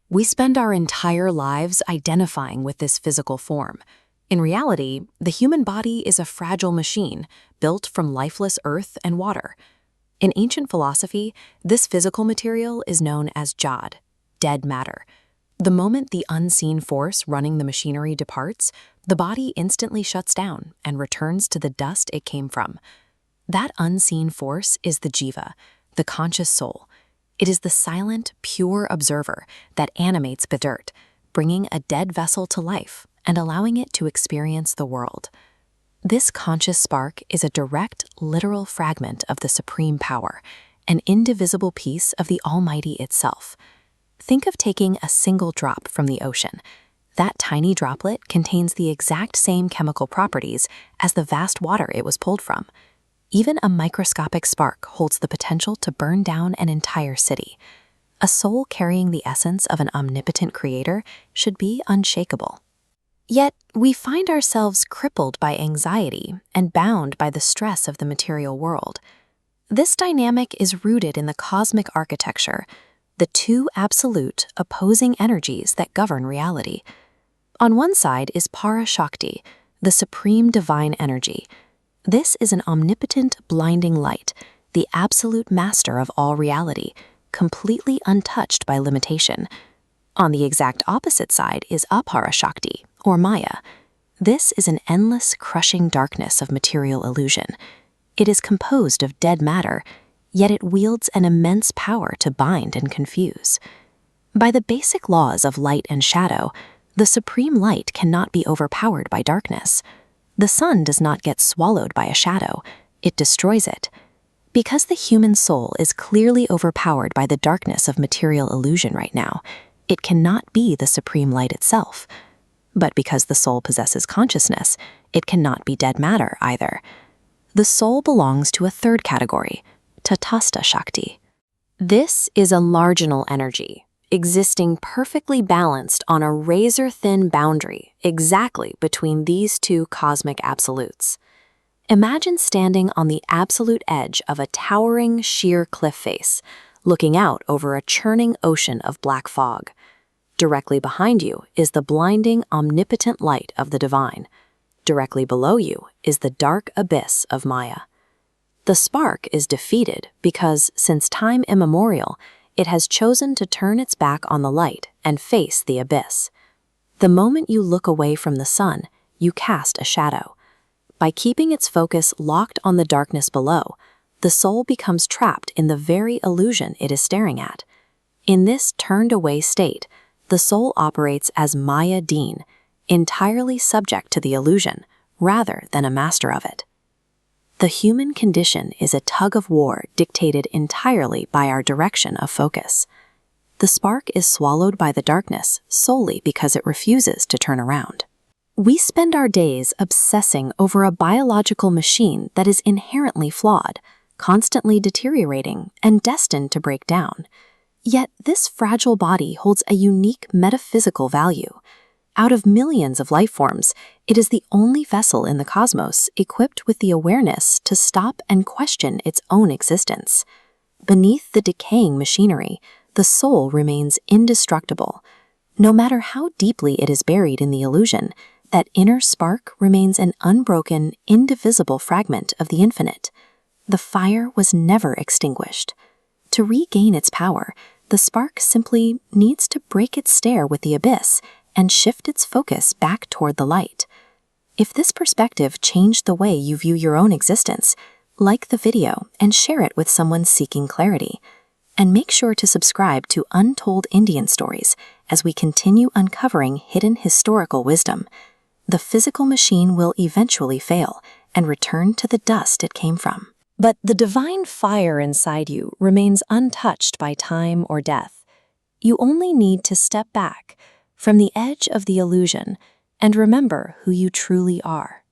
We spend our entire lives identifying with this physical form. In reality, the human body is a fragile machine built from lifeless earth and water. In ancient philosophy, this physical material is known as jad, dead matter. The moment the unseen force running the machinery departs, the body instantly shuts down and returns to the dust it came from. That unseen force is the Jiva, the conscious soul. It is the silent, pure observer that animates the dirt, bringing a dead vessel to life and allowing it to experience the world. This conscious spark is a direct, literal fragment of the supreme power, an indivisible piece of the Almighty itself. Think of taking a single drop from the ocean. That tiny droplet contains the exact same chemical properties as the vast water it was pulled from. Even a microscopic spark holds the potential to burn down an entire city. A soul carrying the essence of an omnipotent creator should be unshakable. Yet, we find ourselves crippled by anxiety and bound by the stress of the material world. This dynamic is rooted in the cosmic architecture, the two absolute, opposing energies that govern reality. On one side is Para-Shakti, the supreme divine energy. This is an omnipotent, blinding light, the absolute master of all reality, completely untouched by limitation. On the exact opposite side is Apara-Shakti, or Maya. This is an endless, crushing darkness of material illusion. It is composed of dead matter, yet it wields an immense power to bind and confuse. By the basic laws of light and shadow, the supreme light cannot be overpowered by darkness. The sun does not get swallowed by a shadow, it destroys it. Because the human soul is clearly overpowered by the darkness of material illusion right now, it cannot be the supreme light itself. But because the soul possesses consciousness, it cannot be dead matter either. The soul belongs to a third category, Tatastha Shakti. This is a marginal energy, existing perfectly balanced on a razor-thin boundary exactly between these two cosmic absolutes. Imagine standing on the absolute edge of a towering, sheer cliff face, looking out over a churning ocean of black fog. Directly behind you is the blinding, omnipotent light of the divine. Directly below you is the dark abyss of Maya. The spark is defeated because, since time immemorial, it has chosen to turn its back on the light and face the abyss. The moment you look away from the sun, you cast a shadow. By keeping its focus locked on the darkness below, the soul becomes trapped in the very illusion it is staring at. In this turned-away state, the soul operates as Maya Deen, entirely subject to the illusion, rather than a master of it. The human condition is a tug-of-war dictated entirely by our direction of focus. The spark is swallowed by the darkness solely because it refuses to turn around. We spend our days obsessing over a biological machine that is inherently flawed, constantly deteriorating, and destined to break down. Yet this fragile body holds a unique metaphysical value. Out of millions of life forms, it is the only vessel in the cosmos equipped with the awareness to stop and question its own existence. Beneath the decaying machinery, the soul remains indestructible. No matter how deeply it is buried in the illusion, that inner spark remains an unbroken, indivisible fragment of the infinite. The fire was never extinguished. To regain its power, the spark simply needs to break its stare with the abyss and shift its focus back toward the light. If this perspective changed the way you view your own existence, like the video and share it with someone seeking clarity. And make sure to subscribe to Untold Indian Stories as we continue uncovering hidden historical wisdom. The physical machine will eventually fail and return to the dust it came from. But the divine fire inside you remains untouched by time or death. You only need to step back from the edge of the illusion and remember who you truly are.